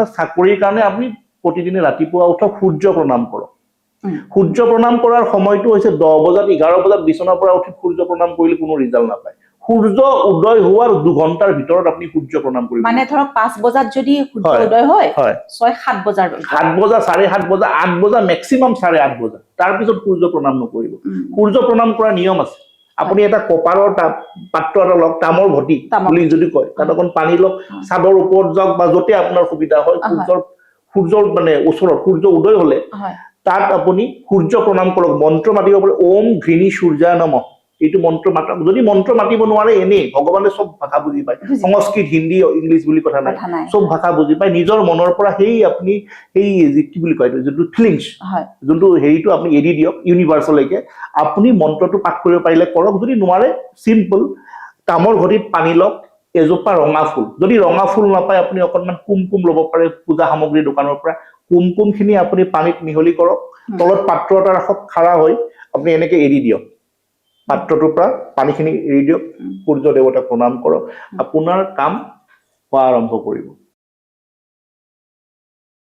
অৰ্থাৎ চাকৰিৰ কাৰণে আপুনি প্ৰতিদিনে ৰাতিপুৱা উঠক, সূৰ্য প্ৰণাম কৰক। সূৰ্য প্ৰণাম কৰাৰ সময়টো হৈছে 10 বজাত 11 বজাত বিচনাৰ পৰা উঠি সূৰ্য প্ৰণাম কৰিলে কোনো ৰিজাল্ট নাপায়। সূৰ্য উদয় হোৱাৰ 2 ঘণ্টাৰ ভিতৰত আপুনি সূৰ্য প্ৰণাম কৰিব। মানে ধৰক 5 বজাত যদি সূৰ্য উদয় হয় 6-7 বজাৰ 7 বজা 7:30 বজা 8 বজা মেক্সিমাম 8:30 বজা তাৰ পিছত সূৰ্য প্ৰণাম নকৰিব। সূৰ্য প্ৰণাম কৰা নিয়ম আছে। আপুনি এটা কপাৰৰ পাত্ৰ এটা লওক, তামৰ ভটি বুলি যদি কয়, তাত অকণ পানী লওক, চাদৰ ওপৰত যাওক বা যতে আপোনাৰ সুবিধা হয়, সূৰ্যৰ মানে ওচৰত সূৰ্য উদয় হলে তাত আপুনি সূৰ্য প্ৰণাম কৰক। মন্ত্ৰ মাতিব পাৰে, ওম ঘৃণী সূৰ্যায় নমঃ। এইটো মন্ত্ৰ মাতক। যদি মন্ত্ৰ মাতিব নোৱাৰে, এনেই ভগৱানে চব ভাষা বুজি পায়, সংস্কৃত হিন্দী ইংলিছ বুলি কথা নাই, চব ভাষা বুজি পায়। নিজৰ মনৰ পৰা সেই আপুনি সেই কি বুলি কয় যোনটো ফিলিংছ, যোনটো হেৰিটো আপুনি এৰি দিয়ক ইউনিভাৰ্চলৈকে। আপুনি মন্ত্ৰটো পাঠ কৰিব পাৰিলে কৰক, যদি নোৱাৰে চিম্পল তামৰ ঘটিত পানী লওক, এজোপা ৰঙা ফুল, যদি ৰঙা ফুল নাপায় আপুনি অকণমান কুমকুম ল'ব পাৰে পূজা সামগ্ৰী দোকানৰ পৰা। কুমকুম খিনি আপুনি পানীত মিহলি কৰক, তলত পাত্ৰ এটা ৰাখক, খাৰা হৈ আপুনি এনেকে এৰি দিয়ক। পাত্ৰটোৰ পৰা পানীখিনি এৰি দিয়ক, সূৰ্য দেৱতাক প্ৰণাম কৰক, আপোনাৰ কাম হোৱা আৰম্ভ কৰিব।